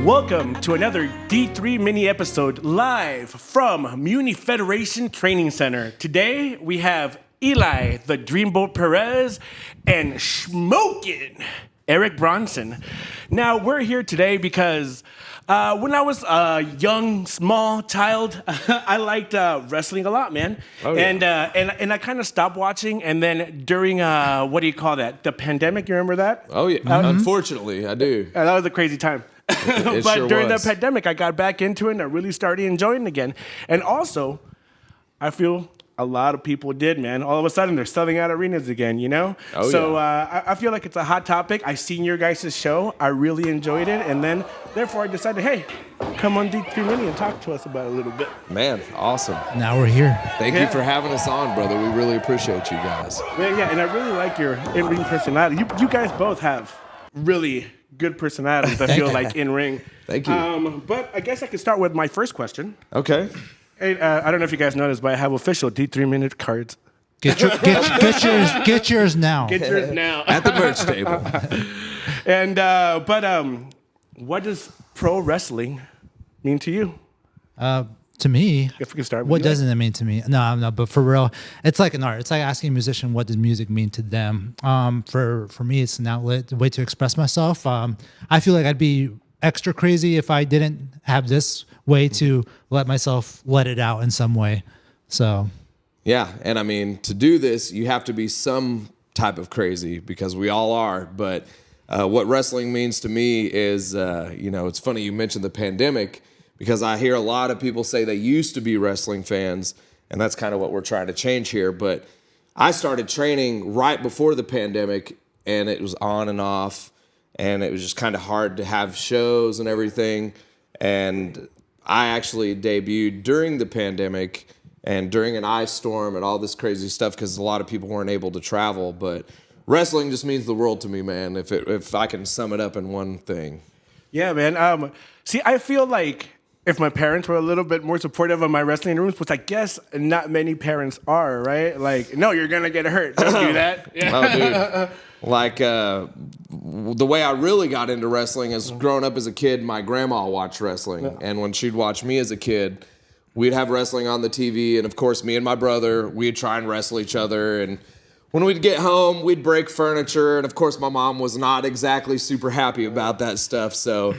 Welcome to another D3 mini episode live from Mutiny Federation Training Center. Today we have Eli, the Dreamboat Perez, and Smokin, Eric Bronson. Now we're here today because when I was a young, small child, I liked wrestling a lot, man. Oh, yeah. And I kind of stopped watching. And then during what do you call that? The pandemic. You remember that? Oh yeah. Unfortunately, I do. That was a crazy time. It But sure during was. the pandemic, I got back into it and I really started enjoying it again. And also, I feel a lot of people did, man. All of a sudden, they're selling out arenas again, you know? Oh, so yeah. I feel like it's a hot topic. I seen your guys' show. I really enjoyed it. And then, therefore, I decided, hey, come on D3 Mini and talk to us about it a little bit. Man, awesome. Now we're here. Thank you for having us on, brother. We really appreciate you guys. Yeah, and I really like your in-ring personality. You guys both have really good personalities, I feel like, in-ring. Thank you. But I guess I could start with my first question. Okay. Hey, I don't know if you guys noticed, but I have official D3 Minute cards. Get yours now. Get yours now. At the merch table. And what does pro wrestling mean to you? To me, If we can start with what you. doesn't it mean to me? No, but for real, it's like an art. It's like asking a musician, what does music mean to them? For me, it's an outlet, a way to express myself. I feel like I'd be extra crazy if I didn't have this way to let myself let it out in some way. So, Yeah, and I mean, to do this, you have to be some type of crazy because we all are. But what wrestling means to me is, it's funny you mentioned the pandemic because I hear a lot of people say they used to be wrestling fans, and that's kind of what we're trying to change here. But I started training right before the pandemic, and it was on and off, and it was just kind of hard to have shows and everything. And I actually debuted during the pandemic and during an ice storm and all this crazy stuff because a lot of people weren't able to travel. But wrestling just means the world to me, man, if I can sum it up in one thing. Yeah, man. See, I feel like if my parents were a little bit more supportive of my wrestling rooms, which I guess not many parents are, right? Like, no, you're going to get hurt. Don't do that. Yeah. Oh, dude. Like, the way I really got into wrestling is growing up as a kid, my grandma watched wrestling. Yeah. And when she'd watch me as a kid, we'd have wrestling on the TV. And, of course, me and my brother, we'd try and wrestle each other. And when we'd get home, we'd break furniture. And, of course, my mom was not exactly super happy about that stuff. So,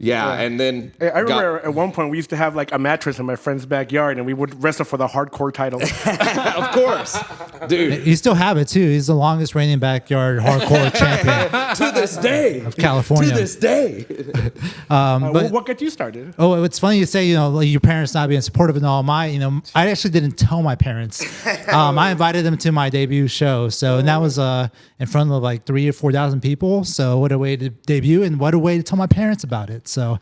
yeah, and then I remember at one point we used to have like a mattress in my friend's backyard and we would wrestle for the hardcore title. Of course. Dude. You still have it too. He's the longest reigning backyard hardcore champion To this day. of California. To this day. But what got you started? oh, it's funny you say, like your parents not being supportive and all. I actually didn't tell my parents. I invited them to my debut show. So, and that was in front of like 3,000 or 4,000 people. So what a way to debut and what a way to tell my parents about it. So,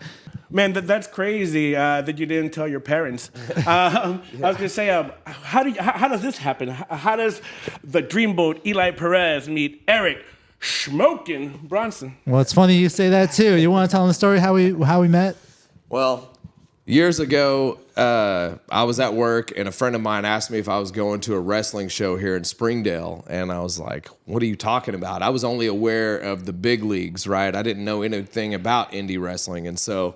Man, that's crazy that you didn't tell your parents. I was going to say, how does this happen? How does the Dreamboat Eli Perez meet Eric Smokin Bronson? well, it's funny you say that too. You want to tell them the story how we met? Well, years ago, I was at work and a friend of mine asked me if I was going to a wrestling show here in Springdale. And I was like, what are you talking about? I was only aware of the big leagues, right? I didn't know anything about indie wrestling. And so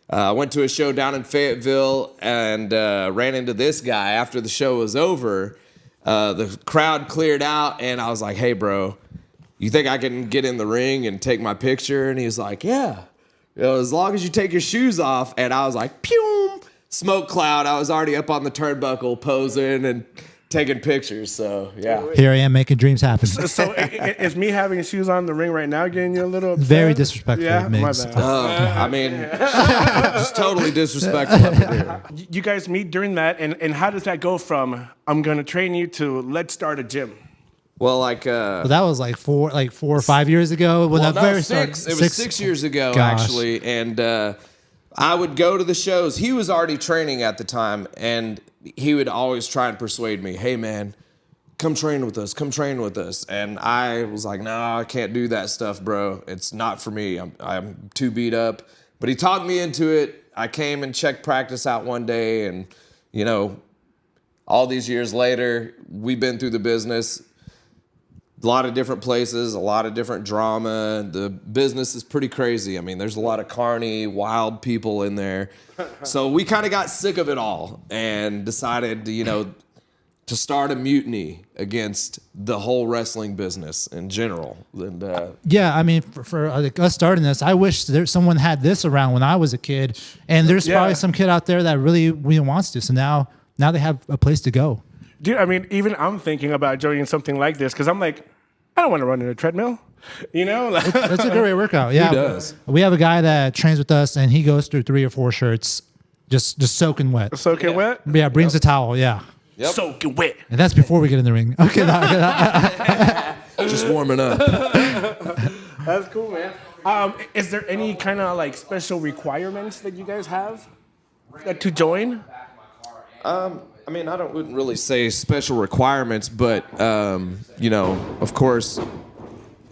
I went to a show down in Fayetteville and ran into this guy after the show was over. The crowd cleared out and I was like, hey, bro, you think I can get in the ring and take my picture? And he was like, yeah. As long as you take your shoes off. And I was like, pew, smoke cloud. I was already up on the turnbuckle posing and taking pictures. So, yeah. Here I am making dreams happen. So is me having shoes on the ring right now getting you a little upset? Very disrespectful, Yeah, my Miggs. bad. I mean, just totally disrespectful up in here. You guys meet during that, and how does that go from I'm going to train you to let's start a gym? Well, like, Well, that was like 4 or 5 years ago. When well, that no, very six. started. It was 6 years ago, Gosh. actually. And I would go to the shows. He was already training at the time, and he would always try and persuade me, hey, man, come train with us. Come train with us. And I was like, no, I can't do that stuff, bro. It's not for me. I'm too beat up. But he talked me into it. I came and checked practice out one day, and, all these years later, we've been through the business. a lot of different places, a lot of different drama. The business is pretty crazy. I mean, there's a lot of carny, wild people in there. So we kind of got sick of it all and decided, to start a mutiny against the whole wrestling business in general. And yeah, I mean, for like us starting this, I wish someone had this around when I was a kid. And there's probably some kid out there that really wants to. So now they have a place to go. Dude, I mean, even I'm thinking about joining something like this because I'm like, I don't want to run in a treadmill. It's a great workout. Yeah, He does. We have a guy that trains with us, and he goes through 3 or 4 shirts, just soaking wet. Soaking wet? Yeah, brings a towel. Yeah, Soaking wet. and that's before we get in the ring. Okay, just warming up. That's cool, man. Is there any kind of like special requirements that you guys have to join? I mean, wouldn't really say special requirements, but, of course,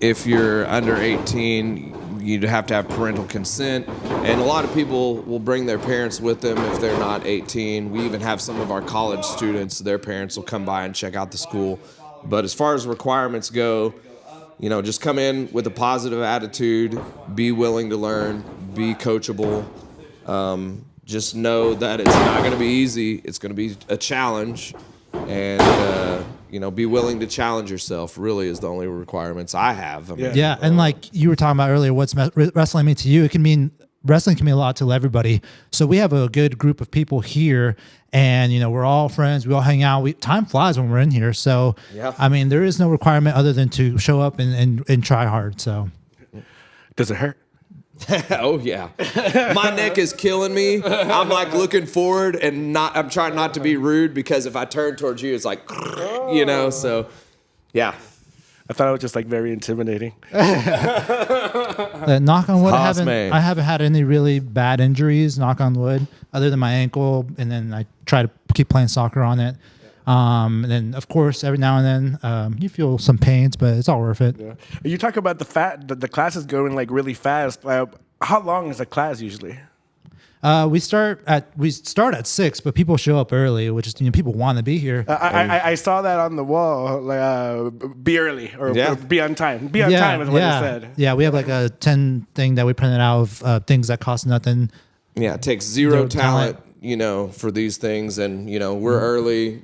if you're under 18, you'd have to have parental consent. And a lot of people will bring their parents with them if they're not 18. We even have some of our college students, their parents will come by and check out the school. But as far as requirements go, just come in with a positive attitude, be willing to learn, be coachable. Just know that it's not going to be easy. It's going to be a challenge. And, be willing to challenge yourself really is the only requirements I have. I mean, yeah, and like you were talking about earlier, what's wrestling mean to you? Wrestling can mean a lot to everybody. So we have a good group of people here, and we're all friends. We all hang out. Time flies when we're in here. So I mean, there is no requirement other than to show up and try hard. So does it hurt? Oh yeah, my neck is killing me. I'm like looking forward and I'm trying not to be rude because if I turn towards you, it's like, So, yeah. I thought it was just like very intimidating. Knock on wood, I haven't had any really bad injuries. Knock on wood, other than my ankle, and then I try to keep playing soccer on it. And then, of course, every now and then you feel some pains, but it's all worth it. Yeah. You talk about the classes going like really fast. How long is a class usually? We start at 6, but people show up early, which is people want to be here. I saw that on the wall. Be early or be on time. Be on time is what it said. Yeah, we have like a 10 thing that we printed out of things that cost nothing. Yeah, it takes zero talent. For these things, and we're early.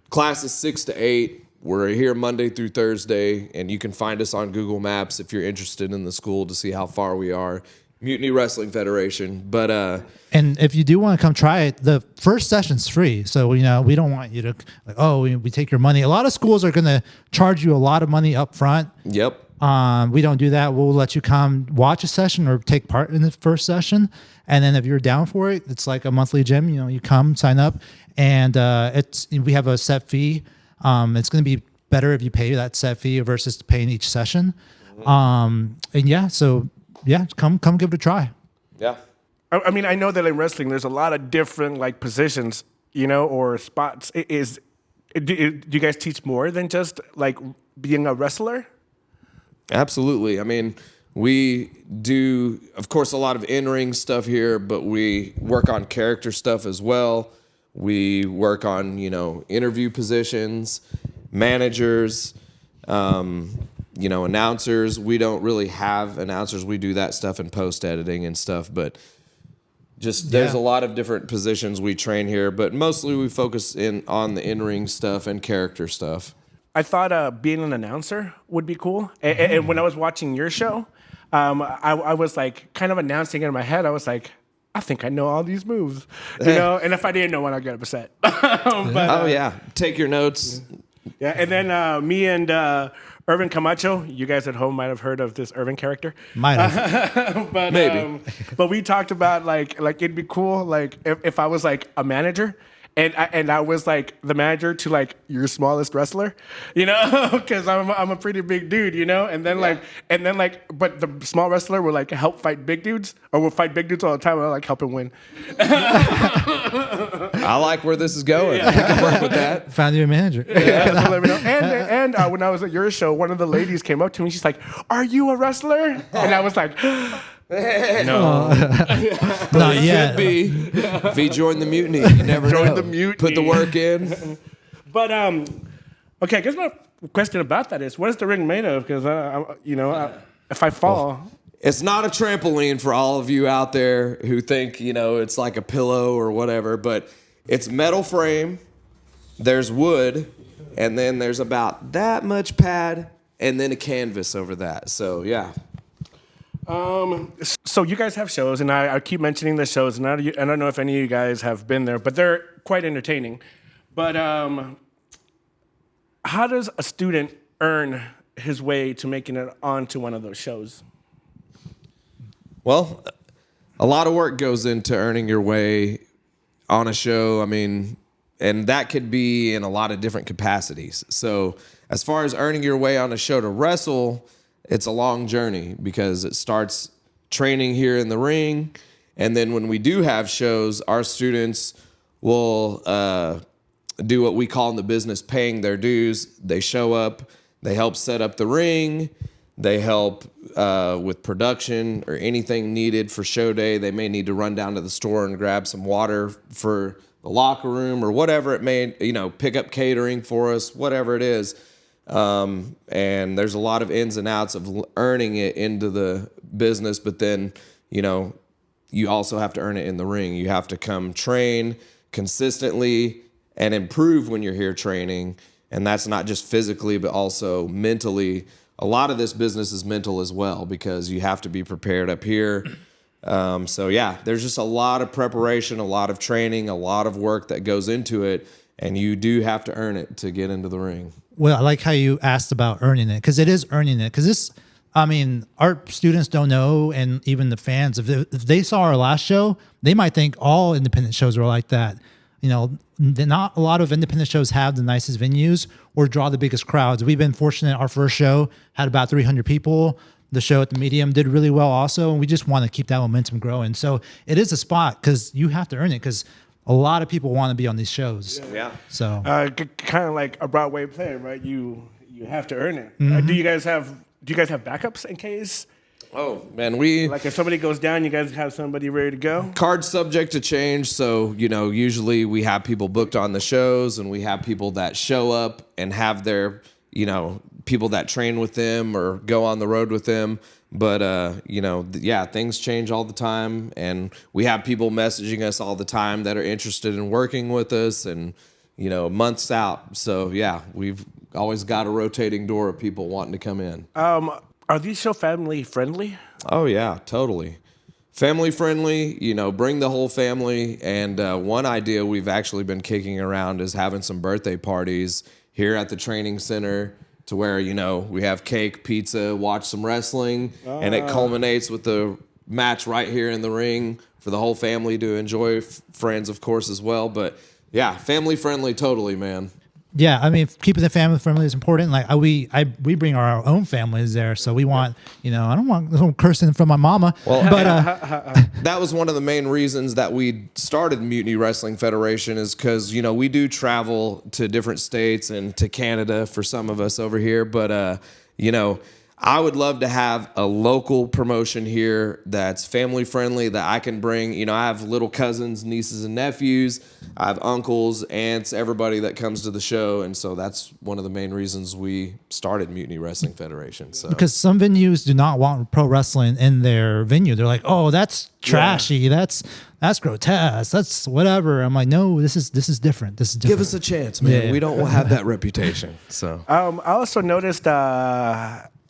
Class is 6 to 8. We're here Monday through Thursday, and you can find us on Google Maps if you're interested in the school to see how far we are. Mutiny Wrestling Federation, but and if you do want to come try it, the first session's free. So we don't want you to we take your money. A lot of schools are going to charge you a lot of money up front. Yep. We don't do that. We'll let you come watch a session or take part in the first session. And then if you're down for it, it's like a monthly gym. You come, sign up, and we have a set fee. It's going to be better if you pay that set fee versus paying each session. Come give it a try. Yeah. I mean, I know that in wrestling, there's a lot of different like positions, or spots. Do you guys teach more than just like being a wrestler? Absolutely. I mean, we do, of course, a lot of in-ring stuff here, but we work on character stuff as well. We work on, interview positions, managers, announcers. We don't really have announcers. We do that stuff in post-editing and stuff, but there's a lot of different positions we train here, but mostly we focus on the in-ring stuff and character stuff. I thought being an announcer would be cool. And when I was watching your show, I was like kind of announcing it in my head. I was like, I think I know all these moves, and if I didn't know one, I'd get upset. Take your notes. Yeah, and then me and Irvin Camacho, you guys at home might have heard of this Irvin character. Might have. But maybe. But we talked about like it'd be cool like if I was like a manager and I was like the manager to like your smallest wrestler, because I'm a pretty big dude, and then but the small wrestler will like help fight big dudes or will fight big dudes all the time and I like help him win. I like where this is going. I can work with that. Found you a manager. Yeah, so let me know. And when I was at your show, one of the ladies came up to me. She's like, "Are you a wrestler?" And I was like, "No, not yet." Could be. If he joined the mutiny, you never Join know. the mutiny. Put the work in. But okay, I guess my question about that is, what is the ring made of? Because if I fall, It's not a trampoline for all of you out there who think, it's like a pillow or whatever, but it's metal frame, there's wood, and then there's about that much pad, and then a canvas over that. So, yeah. so you guys have shows, and I keep mentioning the shows, and I don't know if any of you guys have been there, but they're quite entertaining. But how does a student earn his way to making it onto one of those shows? Well, a lot of work goes into earning your way on a show. I mean, and that could be in a lot of different capacities. So as far as earning your way on a show to wrestle, it's a long journey because it starts training here in the ring. And then when we do have shows, our students will do what we call in the business paying their dues. They show up, they help set up the ring, they help with production or anything needed for show day. They may need to run down to the store and grab some water for the locker room or whatever it may, pick up catering for us, whatever it is. And there's a lot of ins and outs of earning it into the business, but then, you also have to earn it in the ring. You have to come train consistently and improve when you're here training. And that's not just physically, but also mentally. A lot of this business is mental as well because you have to be prepared up here. So yeah, there's just a lot of preparation, a lot of training, a lot of work that goes into it. And you do have to earn it to get into the ring. Well, I like how you asked about earning it, because it is earning it. Because our students don't know, and even the fans, if they saw our last show, they might think all independent shows are like that. Not a lot of independent shows have the nicest venues or draw the biggest crowds. We've been fortunate. Our first show had about 300 people. The show at the Medium did really well also, and we just want to keep that momentum growing. So it is a spot because you have to earn it, because a lot of people want to be on these shows. Yeah. So kind of like a Broadway play, right? You have to earn it. Mm-hmm. Do you guys have backups in case? Oh man, Like if somebody goes down, you guys have somebody ready to go? Card's subject to change. So, usually we have people booked on the shows and we have people that show up and have their, people that train with them or go on the road with them. But, things change all the time. And we have people messaging us all the time that are interested in working with us and, months out. So, yeah, we've always got a rotating door of people wanting to come in. Are these show family friendly? Oh, yeah, totally. Family friendly, bring the whole family. And one idea we've actually been kicking around is having some birthday parties here at the training center to where, we have cake, pizza, watch some wrestling, and it culminates with the match right here in the ring for the whole family to enjoy, friends, of course, as well. But, yeah, family friendly totally, man. yeah, keeping the family friendly is important. Like we bring our own families there, so we want, I don't want someone cursing from my mama. Well, but that was one of the main reasons that we started Mutiny Wrestling Federation is because, we do travel to different states and to Canada for some of us over here. But, I would love to have a local promotion here that's family friendly that I can bring. I have little cousins, nieces, and nephews. I have uncles, aunts, everybody that comes to the show. And so that's one of the main reasons we started Mutiny Wrestling Federation. So because some venues do not want pro wrestling in their venue. They're like, oh, that's trashy. Yeah. That's grotesque. That's whatever. I'm like, no, this is different. This is different. give us a chance, man. Yeah. We don't have that reputation. So I also noticed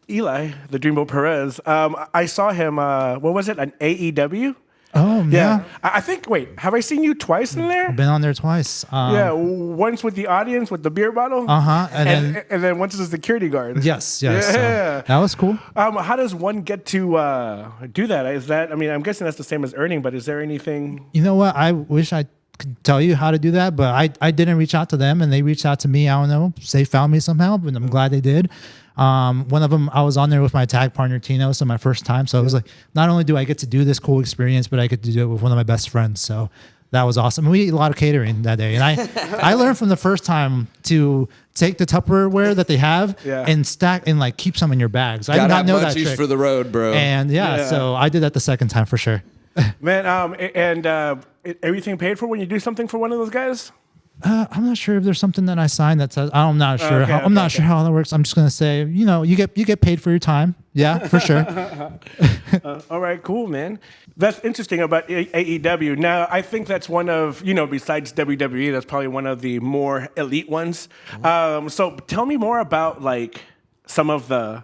Eli, the Dreamboat Perez. I saw him. What was it? An AEW. Oh yeah. I think. Wait, have I seen you twice in there? I've been on there twice. Yeah, once with the audience with the beer bottle. And then once as a security guard. yes. Yeah. So that was cool. How does one get to do that? Is that? I'm guessing that's the same as earning. But is there anything? You know what? I wish I could tell you how to do that, but I didn't reach out to them, and they reached out to me. I don't know. They found me somehow, but I'm glad they did. One of them, I was on there with my tag partner Tino, so my first time. So it was like, not only do I get to do this cool experience, but I get to do it with one of my best friends. So that was awesome. We ate a lot of catering that day, and I learned from the first time to take the Tupperware that they have and stack and like keep some in your bags. I did not know that trick for the road, bro. And so I did that the second time for sure. Man, and everything paid for when you do something for one of those guys? I'm not sure if there's something that I signed that says. I'm not sure. I'm not sure how that works. I'm just gonna say, you get paid for your time. Yeah, for sure. All right, cool, man. That's interesting about AEW. Now, I think that's one of, besides WWE, that's probably one of the more elite ones. So tell me more about like some of the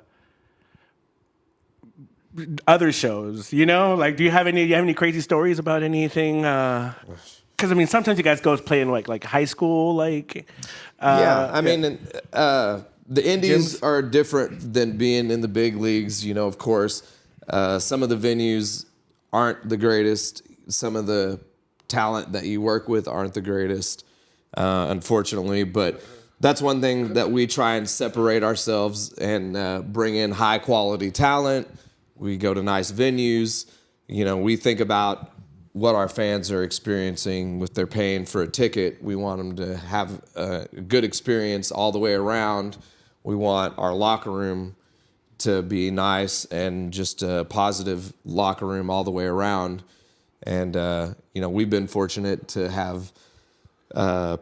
other shows. Like, do you have any crazy stories about anything? Because I mean, sometimes you guys go play in like high school, like. I mean, the indies are different than being in the big leagues. Of course, some of the venues aren't the greatest. Some of the talent that you work with aren't the greatest, unfortunately. But that's one thing that we try and separate ourselves and bring in high quality talent. We go to nice venues. We think about what our fans are experiencing with their paying for a ticket. We want them to have a good experience all the way around. We want our locker room to be nice and just a positive locker room all the way around. And, we've been fortunate to have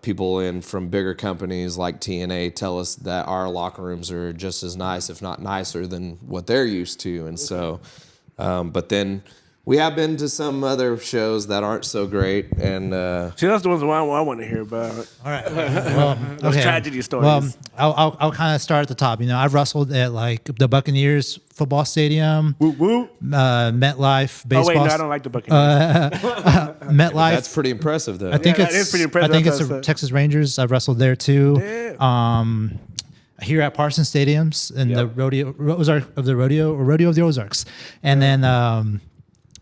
people in from bigger companies like TNA tell us that our locker rooms are just as nice, if not nicer, than what they're used to. And so, but then we have been to some other shows that aren't so great, and see, that's the ones I want to hear about. All right. Well, those tragedy stories. Well, I'll kind of start at the top. I've wrestled at like the Buccaneers football stadium, MetLife baseball. Oh wait, no, I don't like the Buccaneers. MetLife. that's pretty impressive, though. I think that is pretty impressive. I think it's the Texas Rangers. I've wrestled there too. Yeah. Here at Parsons Stadiums in the rodeo of the Ozarks, and then.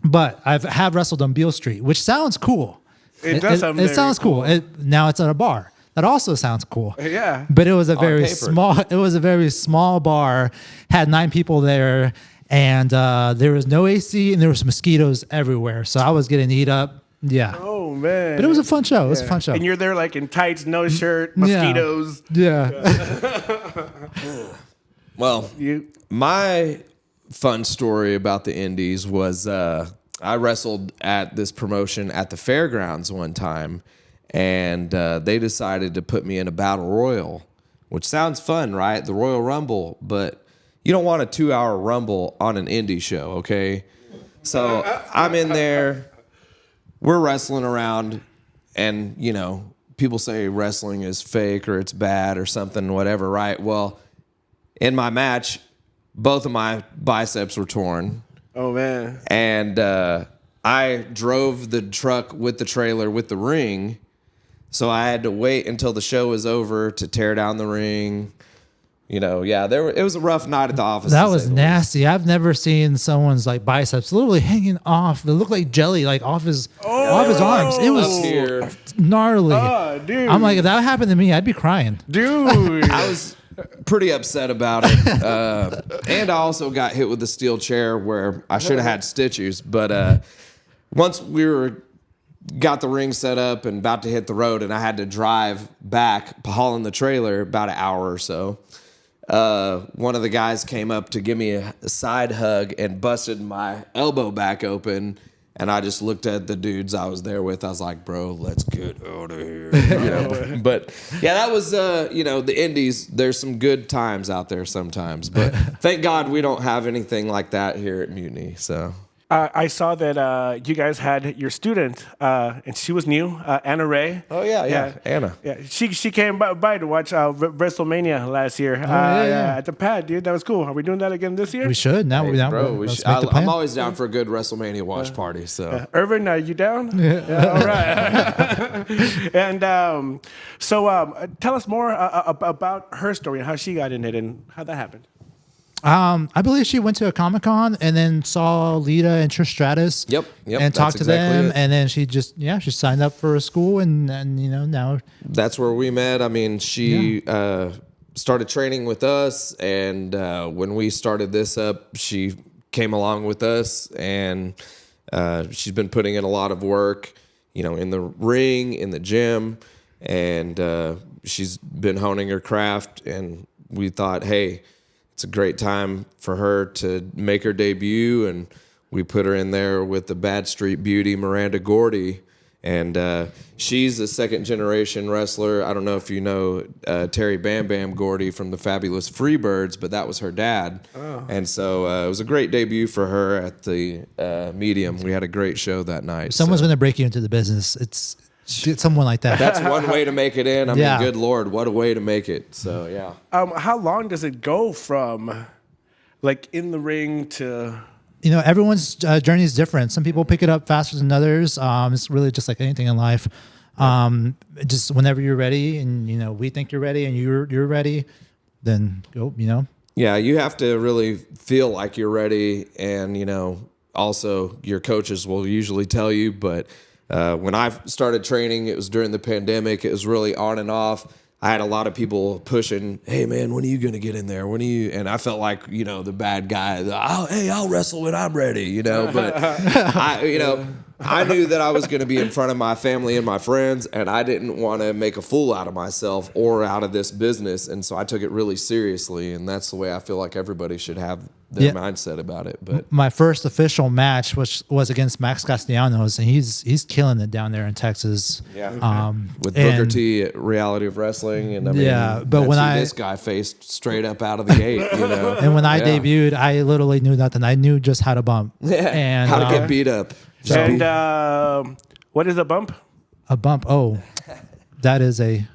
But I have wrestled on Beale Street, which sounds cool. It does sound It sounds cool. Now it's at a bar. That also sounds cool. Yeah. But it was a very paper. small. It was a very small bar. Had 9 people there, and there was no AC, and there was mosquitoes everywhere. So I was getting eat up. Yeah. Oh man. But it was a fun show. It was a fun show. And you're there like in tights, no shirt, mosquitoes. Yeah. Well, my fun story about the indies was I wrestled at this promotion at the fairgrounds one time, and they decided to put me in a battle royal, which sounds fun, right? The Royal Rumble, but you don't want a 2-hour rumble on an indie show, okay? So I'm in there, we're wrestling around, and people say wrestling is fake or it's bad or something, whatever, right? Well, in my match, both of my biceps were torn. Oh, man. And I drove the truck with the trailer with the ring, so I had to wait until the show was over to tear down the ring. It was a rough night at the office. That was nasty. I've never seen someone's like biceps literally hanging off. It looked like jelly, like off his arms. It was gnarly. Oh, dude. I'm like, if that happened to me, I'd be crying. Dude. I was pretty upset about it. And I also got hit with a steel chair where I should have had stitches. But once we got the ring set up and about to hit the road, and I had to drive back, hauling the trailer about an hour or so, one of the guys came up to give me a side hug and busted my elbow back open. And I just looked at the dudes I was there with. I was like, bro, let's get out of here. But yeah, that was, the indies. There's some good times out there sometimes. But thank God we don't have anything like that here at Mutiny. So I saw that you guys had your student, and she was new, Anna Ray. Oh, yeah. Anna. Yeah, she came by to watch WrestleMania last year at the pad, dude. That was cool. Are we doing that again this year? We should. Now we should. I'm always down for a good WrestleMania watch party. So, Irvin, are you down? Yeah. All right. And so tell us more about her story, how she got in it, and how that happened. I believe she went to a Comic-Con and then saw Lita and Trish Stratus. Yep. And talked to them, it. and then she signed up for a school, and now that's where we met. I mean, she started training with us, and when we started this up, she came along with us, and she's been putting in a lot of work, in the ring, in the gym, and she's been honing her craft, and we thought, hey, it's a great time for her to make her debut, and we put her in there with the Bad Street Beauty, Miranda Gordy, And she's a second-generation wrestler. I don't know if you know Terry Bam Bam Gordy from the Fabulous Freebirds, but that was her dad. Oh. And so it was a great debut for her at the Medium. We had a great show that night. If someone's going to break you into the business, it's someone like that. That's one way to make it in. I mean, good Lord, what a way to make it. So, yeah. How long does it go from, like, in the ring to... You know, everyone's journey is different. Some people pick it up faster than others. It's really just like anything in life. Just whenever you're ready, and you know we think you're ready, and you're ready, then go. You know. Yeah, you have to really feel like you're ready, and you know, also your coaches will usually tell you. But when I started training, it was during the pandemic. It was really on and off. I had a lot of people pushing, hey, man, when are you going to get in there? When are you? And I felt like, you know, the bad guy. I'll wrestle when I'm ready, you know. But, I knew that I was going to be in front of my family and my friends, and I didn't want to make a fool out of myself or out of this business. And so I took it really seriously, and that's the way I feel like everybody should have their mindset about it. But my first official match was against Max Castellanos, and he's killing it down there in Texas. Yeah, with Booker T at Reality of Wrestling, and I mean, but when this guy faced straight up out of the gate, you know. And when I debuted, I literally knew nothing. I knew just how to bump, and how to get beat up. And what is a bump? A bump. Oh, that is a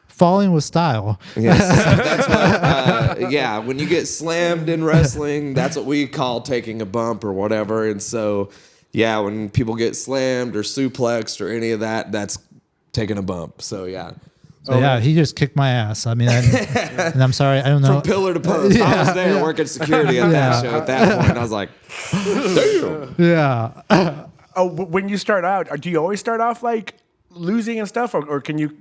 falling with style. Yes, that's what, when you get slammed in wrestling, that's what we call taking a bump or whatever. And so, when people get slammed or suplexed or any of that, that's taking a bump. So, he just kicked my ass. I mean, and I'm sorry, I don't know. From pillar to post. I was there working security at that show at that point. And I was like, damn. Yeah. When you start out, do you always start off like losing and stuff, or can you?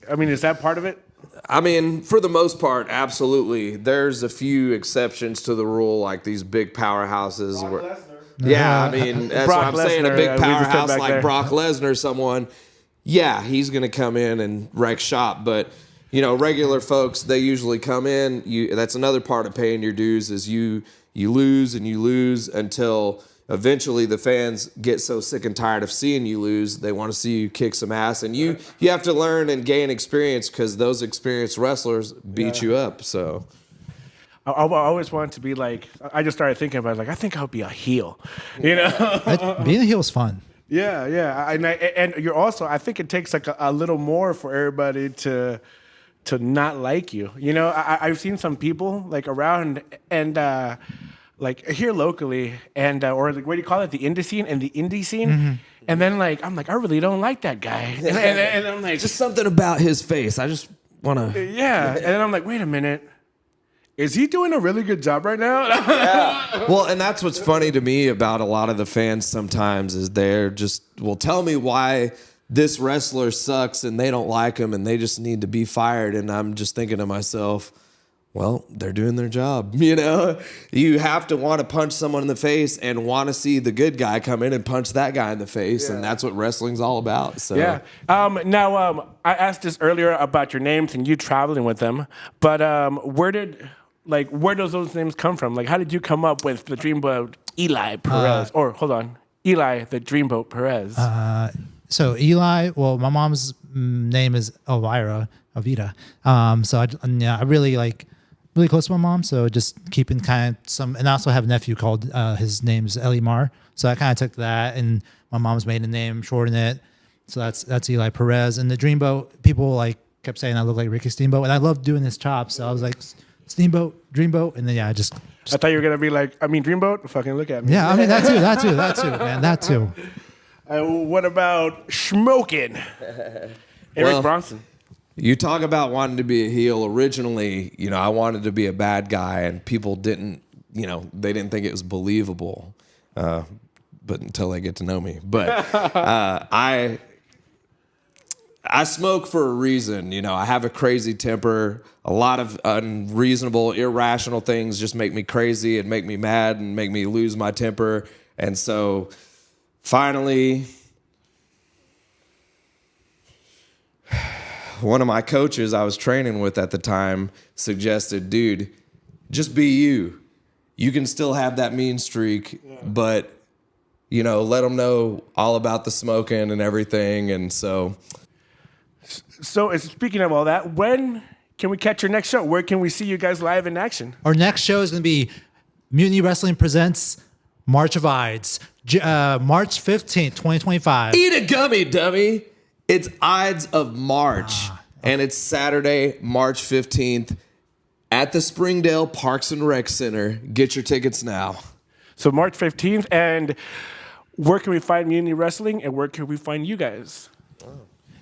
I mean, is that part of it? I mean, for the most part, absolutely. There's a few exceptions to the rule, like these big powerhouses. I mean, that's Brock what I'm saying. A Lesnar, big powerhouse like there. Brock Lesnar, someone. Yeah, he's going to come in and wreck shop. But, you know, regular folks, they usually come in. That's another part of paying your dues is you lose and you lose until eventually the fans get so sick and tired of seeing you lose. They want to see you kick some ass. And you have to learn and gain experience because those experienced wrestlers beat you up. So I always wanted to be like, I just started thinking about it, like, I think I'll be a heel. You know? Being a heel is fun. Yeah. And you're also, I think it takes like a little more for everybody to not like you. You know, I've seen some people like around and like here locally and or like, what do you call it? The indie scene and the indie scene. Mm-hmm. And then like, I'm like, I really don't like that guy. And I'm like, just something about his face. I just want to. Yeah. And then I'm like, wait a minute. Is he doing a really good job right now? Yeah. Well, and that's what's funny to me about a lot of the fans sometimes is they're just, well, tell me why this wrestler sucks and they don't like him and they just need to be fired. And I'm just thinking to myself, well, they're doing their job. You know, you have to want to punch someone in the face and want to see the good guy come in and punch that guy in the face. Yeah. And that's what wrestling's all about. So yeah. Now, I asked this earlier about your names and you traveling with them, but where does those names come from? Like, how did you come up with the Dreamboat Eli Perez? Eli the Dreamboat Perez. So Eli, well, my mom's name is Elvira. So I really really close to my mom. So just keeping kind of some, and I also have a nephew called his name's Elimar. So I kind of took that and my mom's maiden name, shortened it. So that's Eli Perez. And the Dreamboat, people like kept saying I look like Ricky Steamboat, and I love doing this chop. So I was like, Steamboat, Dreamboat, and then I just I thought you were gonna be like, Dreamboat, fucking look at me. Yeah, I mean that too, man, that too. What about Smokin? Eric Bronson. You talk about wanting to be a heel. Originally, you know, I wanted to be a bad guy, and people didn't, you know, they didn't think it was believable. But until they get to know me, but I smoke for a reason. You know, I have a crazy temper. A lot of unreasonable, irrational things just make me crazy and make me mad and make me lose my temper. And so finally, one of my coaches I was training with at the time suggested, dude, just be you. You can still have that mean streak, but let them know all about the Smokin and everything. And so speaking of all that, when can we catch your next show? Where can we see you guys live in action? Our next show is going to be Mutiny Wrestling Presents March of Ides, March 15th, 2025. eat a gummy, dummy. It's Ides of March, and it's Saturday, March 15th at the Springdale Parks and Rec Center. Get your tickets now. So March 15th, and where can we find Mutiny Wrestling, and where can we find you guys?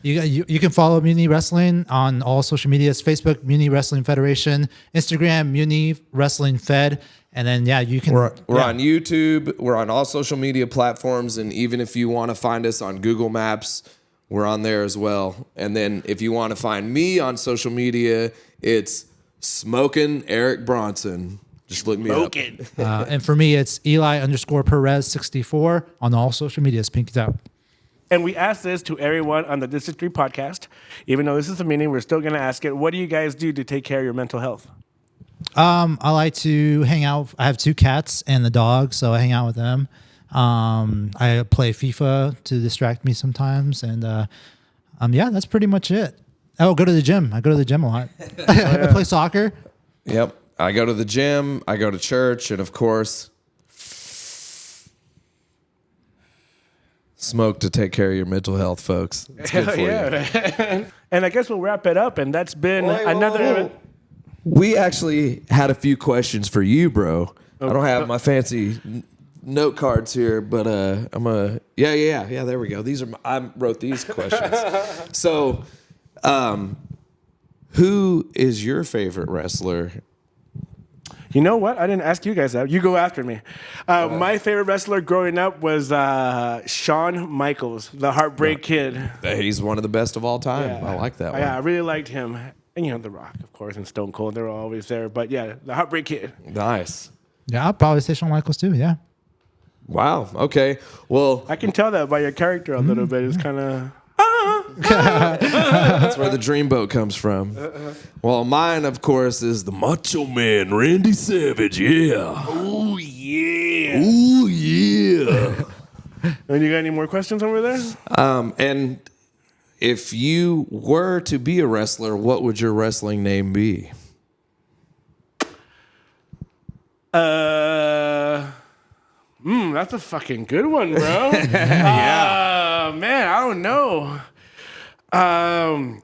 You can follow Mutiny Wrestling on all social medias: Facebook, Mutiny Wrestling Federation; Instagram, Mutiny Wrestling Fed. And then, you can. We're on YouTube. We're on all social media platforms. And even if you want to find us on Google Maps, we're on there as well. And then if you want to find me on social media, it's Smokin Eric Bronson. Just look me up. And for me, it's Eli_Perez 64 on all social medias. Pinkies out. And we asked this to everyone on the District 3 podcast. Even though this is a meeting, we're still going to ask it. What do you guys do to take care of your mental health? I like to hang out. I have 2 cats and the dog, so I hang out with them. I play FIFA to distract me sometimes, and that's pretty much it. Oh, go to the gym. I go to the gym a lot. I play soccer. Yep. I go to the gym. I go to church, and of course, smoke to take care of your mental health, folks. It's good for you. And I guess we'll wrap it up. And that's been another. We actually had a few questions for you, bro. I don't have my fancy note cards here, but I'm a yeah. There we go. I wrote these questions. So, who is your favorite wrestler? You know what? I didn't ask you guys that. You go after me. My favorite wrestler growing up was Shawn Michaels, the Heartbreak Kid. He's one of the best of all time. Yeah. I like that one. Yeah, I really liked him. And, The Rock, of course, and Stone Cold. They were always there. But, yeah, the Heartbreak Kid. Nice. Yeah, I'll probably say Shawn Michaels too, yeah. Wow. Okay. Well, I can tell that by your character a little bit. It's kind of... that's where the dreamboat comes from. Well, mine, of course, is the Macho Man, Randy Savage. Yeah. Oh, yeah. Ooh, yeah. And you got any more questions over there? And if you were to be a wrestler, what would your wrestling name be? That's a fucking good one, bro. Yeah. Man, I don't know. I'll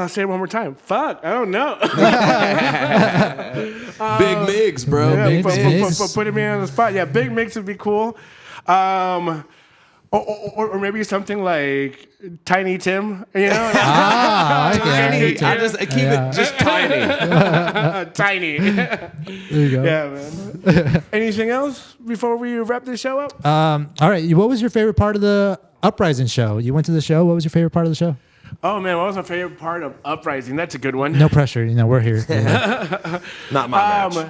say it one more time. Fuck, I don't know. Big Miggs, bro. Yeah, Big Miggs. putting me on the spot. Yeah, Big Mix would be cool. Or maybe something like Tiny Tim, Tiny. I keep it just tiny. Tiny. There you go. Yeah, man. Anything else before we wrap this show up? All right. What was your favorite part of the Uprising show? You went to the show. What was your favorite part of the show? Oh, man, what was my favorite part of Uprising? That's a good one. No pressure. We're here. Not my match.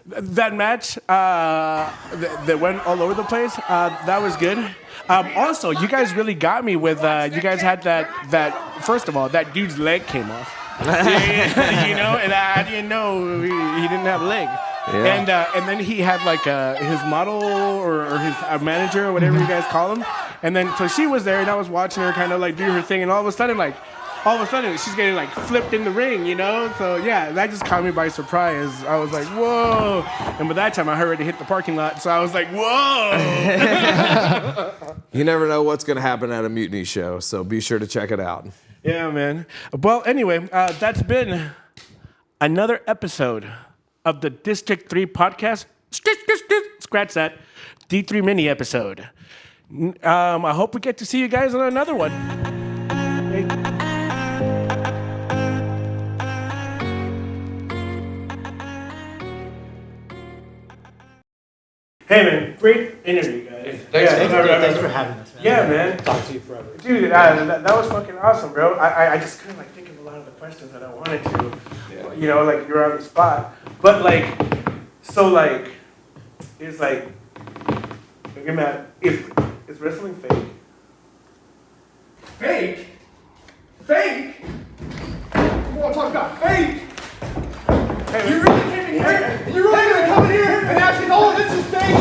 That match that went all over the place, that was good. Also, you guys really got me with, you guys had that first of all, that dude's leg came off. And I didn't know he didn't have a leg. Yeah. And then he had like his model or his manager or whatever you guys call him. And then so she was there and I was watching her kind of like do her thing, and all of a sudden she's getting like flipped in the ring, So yeah, that just caught me by surprise. I was like, whoa! And by that time I already hit the parking lot, so I was like, whoa! You never know what's going to happen at a Mutiny show, so be sure to check it out. Yeah, man. Well, anyway, that's been another episode of the District 3 podcast. Scratch that. D3 mini episode. I hope we get to see you guys on another one. Hey, man, great interview, guys. Thanks for having us, man. Yeah, man. Talk to you forever. Dude, that was fucking awesome, bro. I just couldn't think of a lot of the questions that I wanted to. Yeah. You're on the spot. But it's like, look at that. Is wrestling fake? Fake? Fake? You want to talk about fake? Hey, you really came in here? You really gonna come in here and ask me, oh, this is fake?